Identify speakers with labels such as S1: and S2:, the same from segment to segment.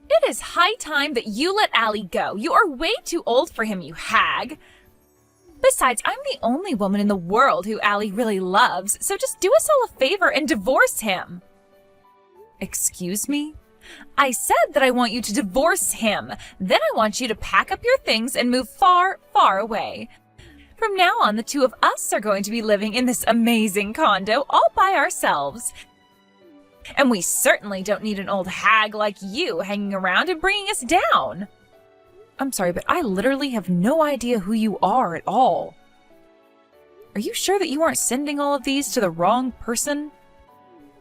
S1: It is high time that you let Allie go. You are way too old for him, you hag. Besides, I'm the only woman in the world who Allie really loves, so just do us all a favor and divorce him. Excuse me? I said that I want you to divorce him. Then I want you to pack up your things and move far, far away. From now on, the two of us are going to be living in this amazing condo all by ourselves. And we certainly don't need an old hag like you hanging around and bringing us down. I'm sorry, but I literally have no idea who you are at all. Are you sure that you aren't sending all of these to the wrong person?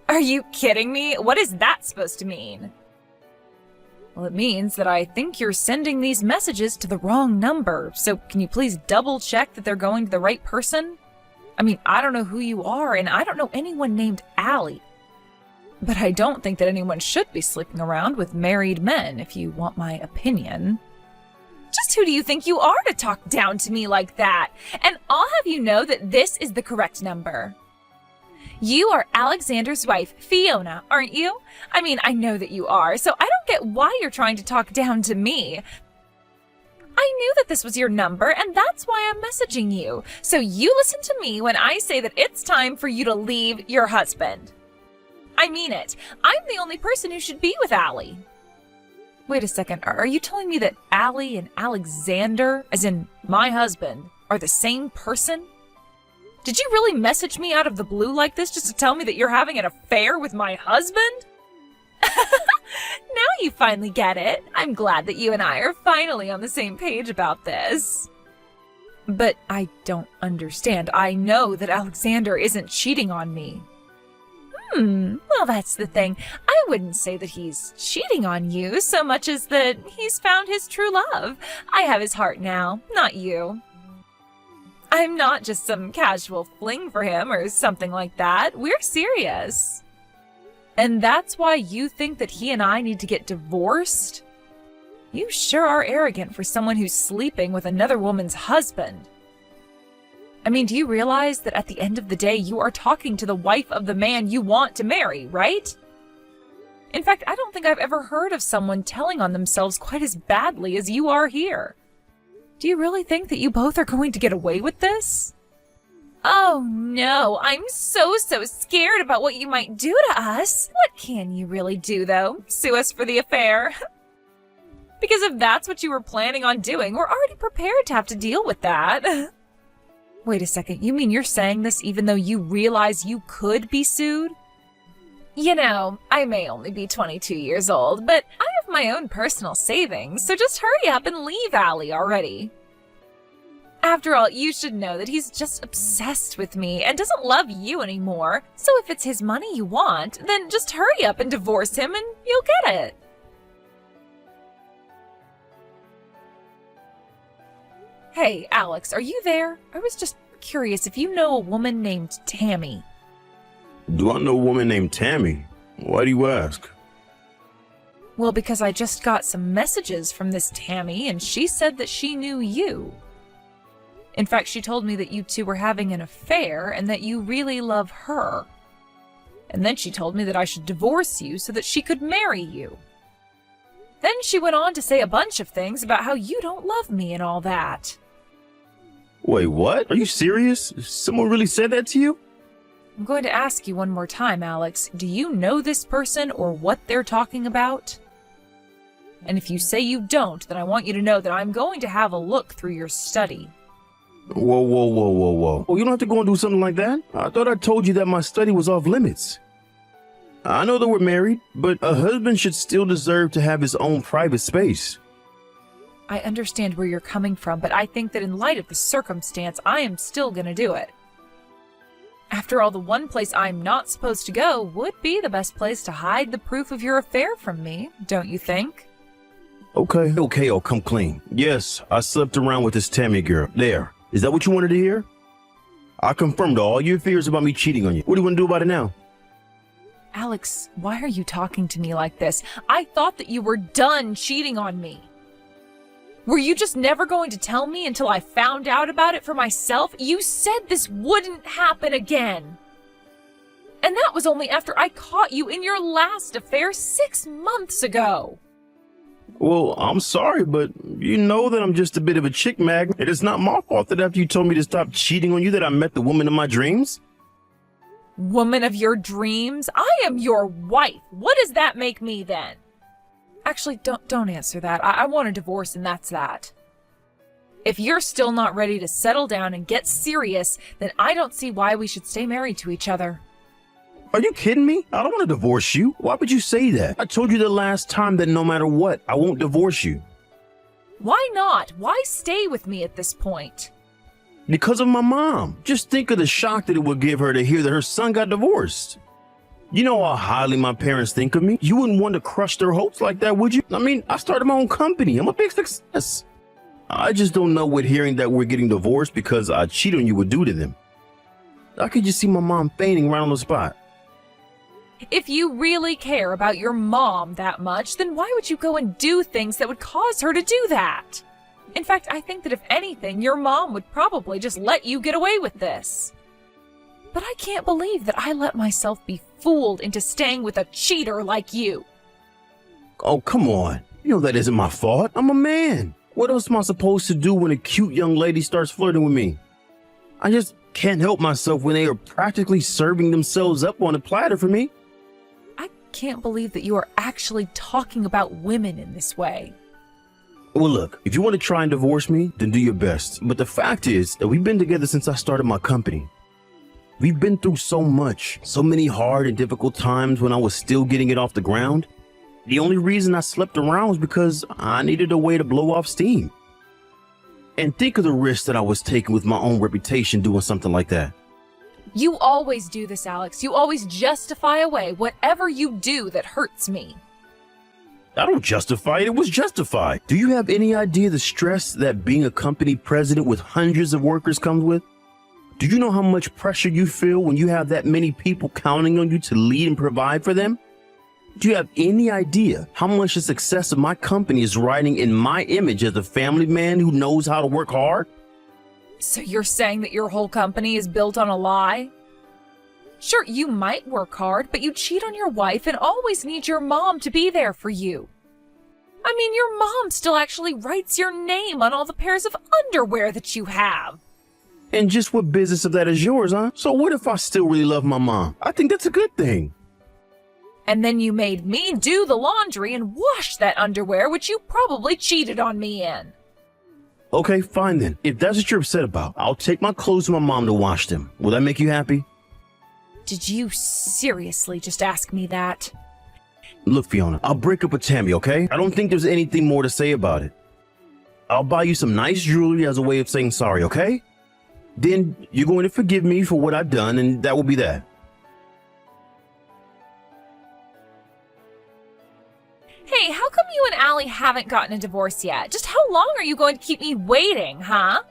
S1: Are you kidding me? What is that supposed to mean? Well, it means that I think you're sending these messages to the wrong number, so can you please double check that they're going to the right person? I mean, I don't know who you are, and I don't know anyone named Allie. But I don't think that anyone should be sleeping around with married men, if you want my opinion. Just who do you think you are to talk down to me like that? And I'll have you know that this is the correct number. You are Alexander's wife, Fiona, aren't you? I mean, I know that you are, so I don't get why you're trying to talk down to me. I knew that this was your number, and that's why I'm messaging you. So you listen to me when I say that it's time for you to leave your husband. I mean it. I'm the only person who should be with Allie. Wait a second, are you telling me that Allie and Alexander, as in my husband, are the same person? Did you really message me out of the blue like this just to tell me that you're having an affair with my husband? Now you finally get it. I'm glad that you and I are finally on the same page about this. But I don't understand. I know that Alexander isn't cheating on me. Well, that's the thing. I wouldn't say that he's cheating on you so much as that he's found his true love. I have his heart now, not you. I'm not just some casual fling for him or something like that. We're serious. And that's why you think that he and I need to get divorced? You sure are arrogant for someone who's sleeping with another woman's husband. I mean, do you realize that at the end of the day, you are talking to the wife of the man you want to marry, right? In fact, I don't think I've ever heard of someone telling on themselves quite as badly as you are here. Do you really think that you both are going to get away with this? Oh no, I'm so scared about what you might do to us. What can you really do, though? Sue us for the affair? Because if that's what you were planning on doing, we're already prepared to have to deal with that. Wait a second, you mean you're saying this even though you realize you could be sued? You know, I may only be 22 years old, but I have my own personal savings, so just hurry up and leave Allie already. After all, you should know that he's just obsessed with me and doesn't love you anymore, so if it's his money you want, then just hurry up and divorce him and you'll get it. Hey, Alex, are you there? I was just curious if you know a woman named Tammy.
S2: Do I know a woman named Tammy? Why do you ask?
S1: Well, because I just got some messages from this Tammy, and she said that she knew you. In fact, she told me that you two were having an affair and that you really love her. And then she told me that I should divorce you so that she could marry you. Then she went on to say a bunch of things about how you don't love me and all that.
S2: Wait, what? Are you serious? Someone really said that to you?
S1: I'm going to ask you one more time, Alex. Do you know this person or what they're talking about? And if you say you don't, then I want you to know that I'm going to have a look through your study.
S2: Whoa. Oh, you don't have to go and do something like that. I thought I told you that my study was off limits. I know that we're married, but a husband should still deserve to have his own private space.
S1: I understand where you're coming from, but I think that in light of the circumstance, I am still gonna do it. After all, the one place I'm not supposed to go would be the best place to hide the proof of your affair from me, don't you think?
S2: Okay, oh, come clean. Yes, I slept around with this Tammy girl. There. Is that what you wanted to hear? I confirmed all your fears about me cheating on you. What do you want to do about it now?
S1: Alex, why are you talking to me like this? I thought that you were done cheating on me. Were you just never going to tell me until I found out about it for myself? You said this wouldn't happen again. And that was only after I caught you in your last affair 6 months ago.
S2: Well, I'm sorry, but you know that I'm just a bit of a chick magnet. It is not my fault that after you told me to stop cheating on you that I met the woman of my dreams.
S1: Woman of your dreams? I am your wife. What does that make me then? Actually, don't answer that. I want a divorce and that's that. If you're still not ready to settle down and get serious, then I don't see why we should stay married to each other.
S2: Are you kidding me? I don't want to divorce you. Why would you say that? I told you the last time that no matter what, I won't divorce you.
S1: Why not? Why stay with me at this point?
S2: Because of my mom. Just think of the shock that it would give her to hear that her son got divorced. You know how highly my parents think of me. You wouldn't want to crush their hopes like that, would you? I mean, I started my own company. I'm a big success. I just don't know what hearing that we're getting divorced because I cheat on you would do to them. I could just see my mom fainting right on the spot.
S1: If you really care about your mom that much, then why would you go and do things that would cause her to do that? In fact, I think that if anything, your mom would probably just let you get away with this. But I can't believe that I let myself be fooled into staying with a cheater like you.
S2: Oh, come on. You know that isn't my fault. I'm a man. What else am I supposed to do when a cute young lady starts flirting with me? I just can't help myself when they are practically serving themselves up on a platter for me.
S1: I can't believe that you are actually talking about women in this way.
S2: Well, look, if you want to try and divorce me, then do your best. But the fact is that we've been together since I started my company. We've been through so much, so many hard and difficult times when I was still getting it off the ground. The only reason I slept around was because I needed a way to blow off steam. And think of the risk that I was taking with my own reputation doing something like that.
S1: You always do this, Alex. You always justify away whatever you do that hurts me.
S2: I don't justify it. It was justified. Do you have any idea the stress that being a company president with hundreds of workers comes with? Do you know how much pressure you feel when you have that many people counting on you to lead and provide for them? Do you have any idea how much the success of my company is riding in my image as a family man who knows how to work hard?
S1: So you're saying that your whole company is built on a lie? Sure, you might work hard, but you cheat on your wife and always need your mom to be there for you. I mean, your mom still actually writes your name on all the pairs of underwear that you have.
S2: And just what business of that is yours, huh? So what if I still really love my mom? I think that's a good thing.
S1: And then you made me do the laundry and wash that underwear, which you probably cheated on me in.
S2: Okay, fine then. If that's what you're upset about, I'll take my clothes to my mom to wash them. Will that make you happy?
S1: Did you seriously just ask me that?
S2: Look, Fiona, I'll break up with Tammy, okay? I don't think there's anything more to say about it. I'll buy you some nice jewelry as a way of saying sorry, okay? Then you're going to forgive me for what I've done, and that will be that.
S1: Hey, how come you and Allie haven't gotten a divorce yet? Just how long are you going to keep me waiting, huh?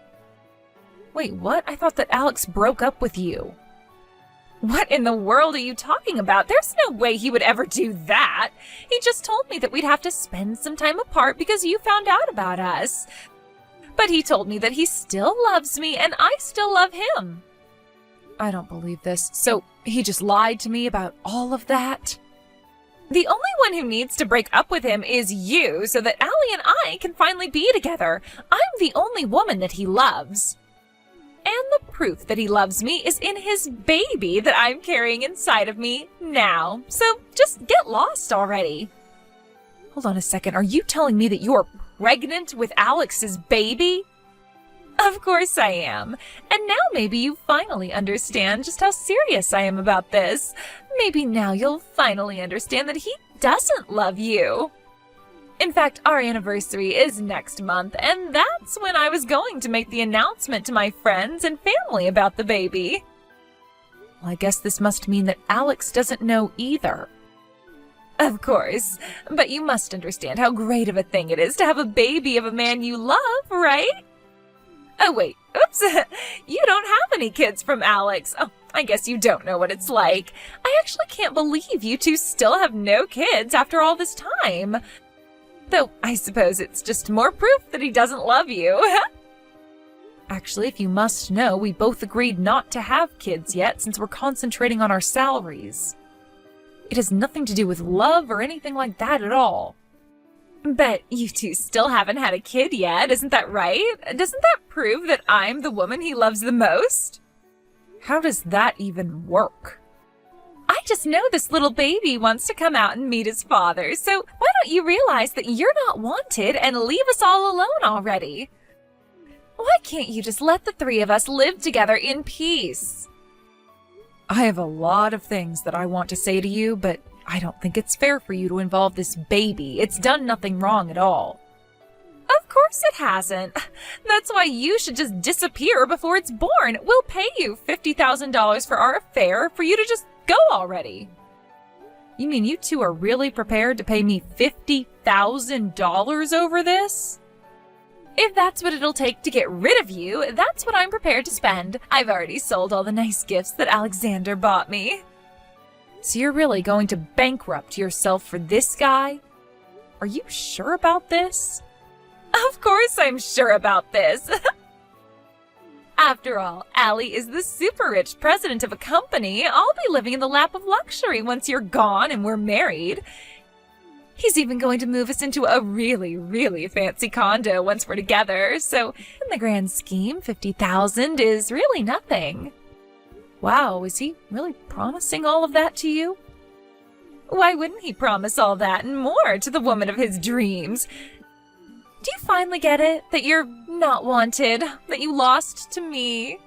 S1: Wait, what? I thought that Alex broke up with you. What in the world are you talking about? There's no way he would ever do that. He just told me that we'd have to spend some time apart because you found out about us. But he told me that he still loves me and I still love him. I don't believe this. So he just lied to me about all of that? The only one who needs to break up with him is you so that Allie and I can finally be together. I'm the only woman that he loves. And the proof that he loves me is in his baby that I'm carrying inside of me now. So just get lost already. Hold on a second. Are you telling me that you are pregnant with Alex's baby? Of course I am. And now maybe you finally understand just how serious I am about this. Maybe now you'll finally understand that he doesn't love you. In fact, our anniversary is next month, and that's when I was going to make the announcement to my friends and family about the baby. Well, I guess this must mean that Alex doesn't know either. Of course, but you must understand how great of a thing it is to have a baby of a man you love, right? Oh, wait, oops, you don't have any kids from Alex. Oh, I guess you don't know what it's like. I actually can't believe you two still have no kids after all this time. Though, I suppose it's just more proof that he doesn't love you. Actually, if you must know, we both agreed not to have kids yet since we're concentrating on our salaries. It has nothing to do with love or anything like that at all. But you two still haven't had a kid yet, isn't that right? Doesn't that prove that I'm the woman he loves the most? How does that even work? I just know this little baby wants to come out and meet his father, so why don't you realize that you're not wanted and leave us all alone already? Why can't you just let the three of us live together in peace? I have a lot of things that I want to say to you, but I don't think it's fair for you to involve this baby. It's done nothing wrong at all. Of course it hasn't. That's why you should just disappear before it's born. We'll pay you $50,000 for our affair for you to just go already. You mean you two are really prepared to pay me $50,000 over this? If that's what it'll take to get rid of you, that's what I'm prepared to spend. I've already sold all the nice gifts that Alexander bought me. So you're really going to bankrupt yourself for this guy? Are you sure about this? Of course I'm sure about this. After all, Allie is the super rich president of a company. I'll be living in the lap of luxury once you're gone and we're married. He's even going to move us into a really, really fancy condo once we're together. So in the grand scheme, $50,000 is really nothing. Wow, is he really promising all of that to you? Why wouldn't he promise all that and more to the woman of his dreams? Do you finally get it? That you're not wanted? That you lost to me?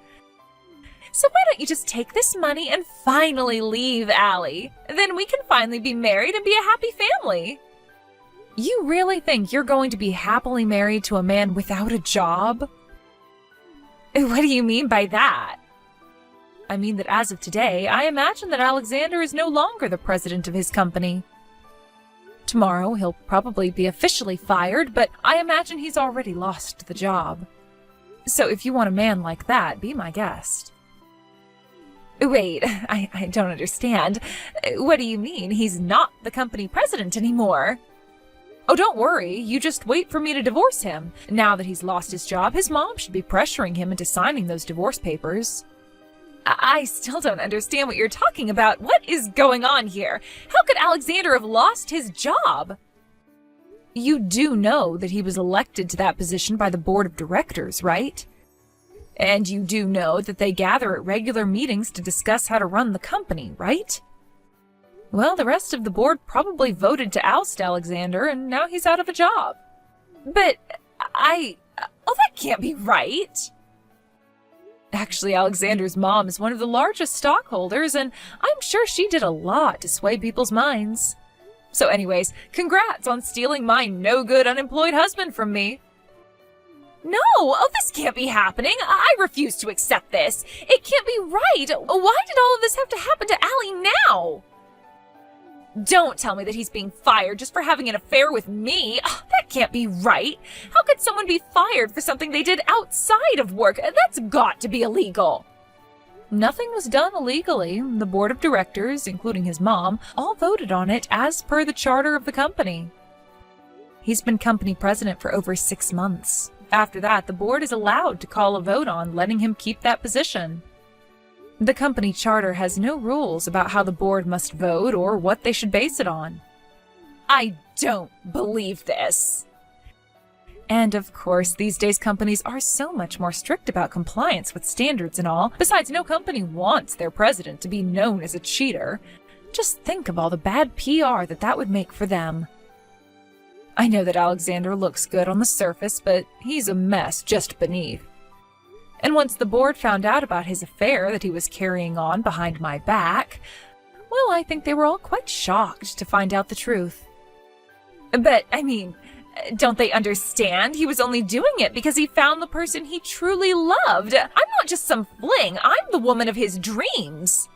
S1: So why don't you just take this money and finally leave Allie? Then we can finally be married and be a happy family. You really think you're going to be happily married to a man without a job? What do you mean by that? I mean that as of today, I imagine that Alexander is no longer the president of his company. Tomorrow, he'll probably be officially fired, but I imagine he's already lost the job. So if you want a man like that, be my guest. Wait, I don't understand. What do you mean? He's not the company president anymore. Oh, don't worry. You just wait for me to divorce him. Now that he's lost his job, his mom should be pressuring him into signing those divorce papers. I still don't understand what you're talking about. What is going on here? How could Alexander have lost his job? You do know that he was elected to that position by the board of directors, right? And you do know that they gather at regular meetings to discuss how to run the company, right? Well, the rest of the board probably voted to oust Alexander, and now he's out of a job. But oh, that can't be right. Actually, Alexander's mom is one of the largest stockholders, and I'm sure she did a lot to sway people's minds. So anyways, congrats on stealing my no-good unemployed husband from me. No! Oh, this can't be happening. I refuse to accept this. It can't be right. Why did all of this have to happen to Allie now? Don't tell me that he's being fired just for having an affair with me. That can't be right. How could someone be fired for something they did outside of work? That's got to be illegal. Nothing was done illegally. The board of directors, including his mom, all voted on it as per the charter of the company. He's been company president for over 6 months. After that, the board is allowed to call a vote on letting him keep that position. The company charter has no rules about how the board must vote or what they should base it on. I don't believe this. And of course, these days companies are so much more strict about compliance with standards and all. Besides, no company wants their president to be known as a cheater. Just think of all the bad PR that would make for them. I know that Alexander looks good on the surface, but he's a mess just beneath. And once the board found out about his affair that he was carrying on behind my back, well, I think they were all quite shocked to find out the truth. But, I mean, don't they understand? He was only doing it because he found the person he truly loved. I'm not just some fling. I'm the woman of his dreams.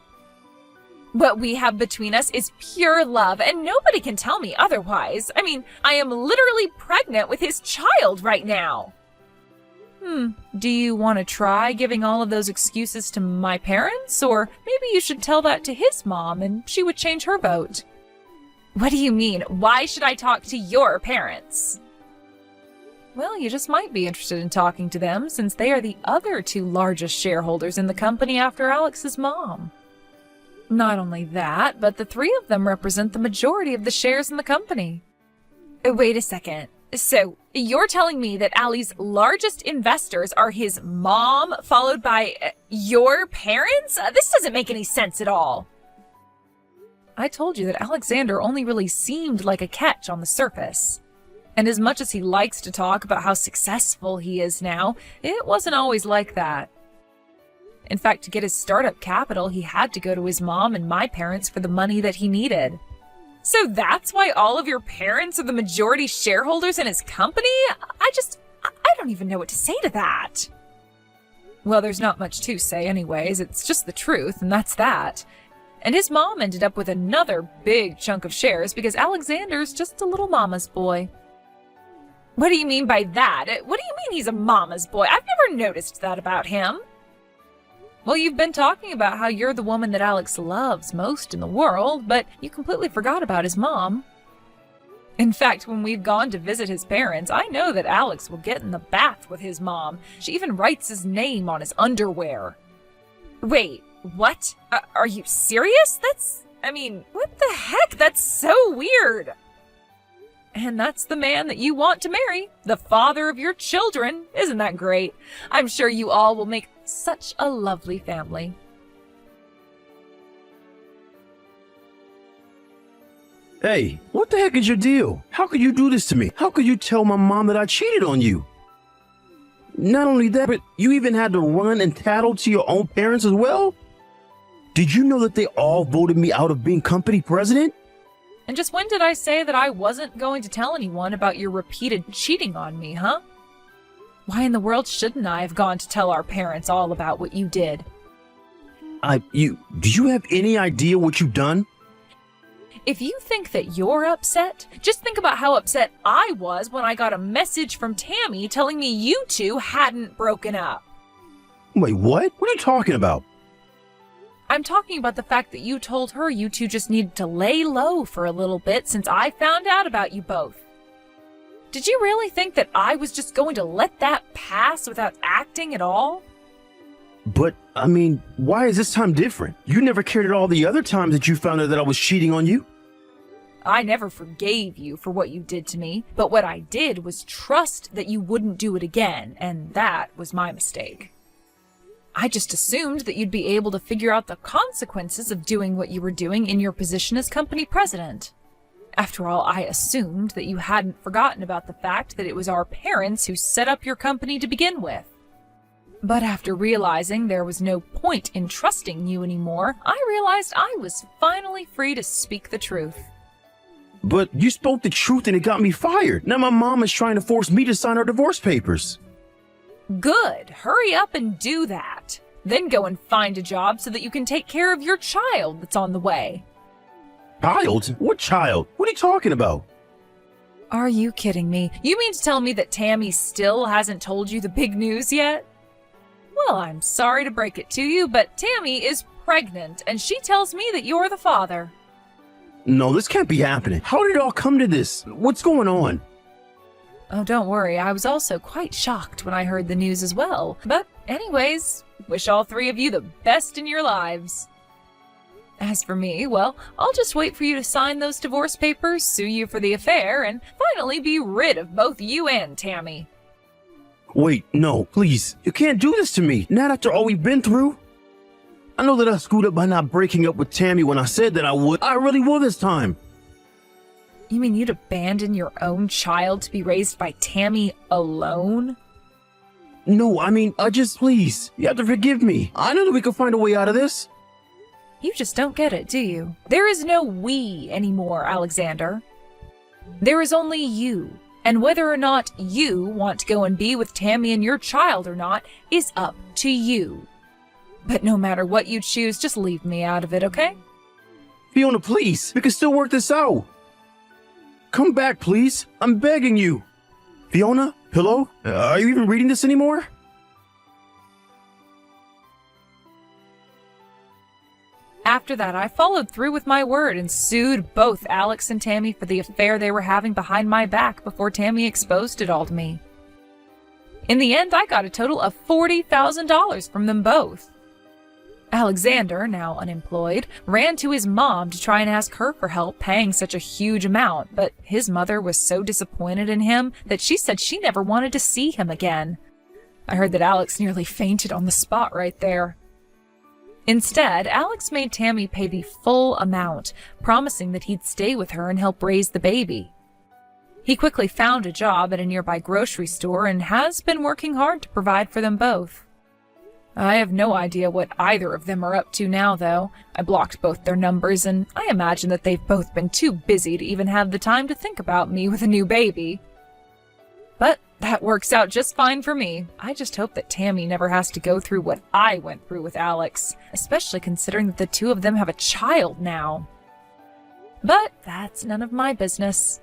S1: What we have between us is pure love, and nobody can tell me otherwise. I mean, I am literally pregnant with his child right now. Do you want to try giving all of those excuses to my parents? Or maybe you should tell that to his mom and she would change her vote. What do you mean? Why should I talk to your parents? Well, you just might be interested in talking to them since they are the other 2 largest shareholders in the company after Alex's mom. Not only that, but the 3 of them represent the majority of the shares in the company. Wait a second. So, you're telling me that Allie's largest investors are his mom, followed by your parents? This doesn't make any sense at all. I told you that Alexander only really seemed like a catch on the surface. And as much as he likes to talk about how successful he is now, it wasn't always like that. In fact, to get his startup capital, he had to go to his mom and my parents for the money that he needed. So that's why all of your parents are the majority shareholders in his company? I don't even know what to say to that. Well, there's not much to say anyways. It's just the truth, and that's that. And his mom ended up with another big chunk of shares because Alexander's just a little mama's boy. What do you mean by that? What do you mean he's a mama's boy? I've never noticed that about him. Well, you've been talking about how you're the woman that Alex loves most in the world, but you completely forgot about his mom. In fact, when we've gone to visit his parents, I know that Alex will get in the bath with his mom. She even writes his name on his underwear. Wait, what? Are you serious? What the heck? That's so weird. And that's the man that you want to marry, the father of your children. Isn't that great? I'm sure you all will make such a lovely family.
S2: Hey, what the heck is your deal? How could you do this to me? How could you tell my mom that I cheated on you? Not only that, but you even had to run and tattle to your own parents as well? Did you know that they all voted me out of being company president?
S1: And just when did I say that I wasn't going to tell anyone about your repeated cheating on me, huh? Why in the world shouldn't I have gone to tell our parents all about what you did?
S2: Do you have any idea what you've done?
S1: If you think that you're upset, just think about how upset I was when I got a message from Tammy telling me you two hadn't broken up.
S2: Wait, what? What are you talking about?
S1: I'm talking about the fact that you told her you two just needed to lay low for a little bit since I found out about you both. Did you really think that I was just going to let that pass without acting at all?
S2: But, why is this time different? You never cared at all the other times that you found out that I was cheating on you.
S1: I never forgave you for what you did to me, but what I did was trust that you wouldn't do it again, and that was my mistake. I just assumed that you'd be able to figure out the consequences of doing what you were doing in your position as company president. After all, I assumed that you hadn't forgotten about the fact that it was our parents who set up your company to begin with. But after realizing there was no point in trusting you anymore, I realized I was finally free to speak the truth.
S2: But you spoke the truth and it got me fired. Now my mom is trying to force me to sign our divorce papers.
S1: Good. Hurry up and do that. Then go and find a job so that you can take care of your child that's on the way.
S2: Child? What child? What are you talking about?
S1: Are you kidding me? You mean to tell me that Tammy still hasn't told you the big news yet? Well, I'm sorry to break it to you, but Tammy is pregnant, and she tells me that you're the father.
S2: No, this can't be happening. How did it all come to this? What's going on?
S1: Oh, don't worry. I was also quite shocked when I heard the news as well. But anyways, wish all three of you the best in your lives. As for me, well, I'll just wait for you to sign those divorce papers, sue you for the affair, and finally be rid of both you and Tammy.
S2: Wait, no, please. You can't do this to me. Not after all we've been through. I know that I screwed up by not breaking up with Tammy when I said that I would. I really will this time.
S1: You mean you'd abandon your own child to be raised by Tammy alone?
S2: No, please. You have to forgive me. I know that we can find a way out of this.
S1: You just don't get it, do you? There is no we anymore, Alexander. There is only you. And whether or not you want to go and be with Tammy and your child or not is up to you. But no matter what you choose, just leave me out of it, okay?
S2: Fiona, please. We can still work this out. Come back, please. I'm begging you. Fiona? Hello? Are you even reading this anymore?
S1: After that, I followed through with my word and sued both Alex and Tammy for the affair they were having behind my back before Tammy exposed it all to me. In the end, I got a total of $40,000 from them both. Alexander, now unemployed, ran to his mom to try and ask her for help paying such a huge amount, but his mother was so disappointed in him that she said she never wanted to see him again. I heard that Alex nearly fainted on the spot right there. Instead, Alex made Tammy pay the full amount, promising that he'd stay with her and help raise the baby. He quickly found a job at a nearby grocery store and has been working hard to provide for them both. I have no idea what either of them are up to now, though. I blocked both their numbers, and I imagine that they've both been too busy to even have the time to think about me with a new baby. But that works out just fine for me. I just hope that Tammy never has to go through what I went through with Alex, especially considering that the two of them have a child now. But that's none of my business.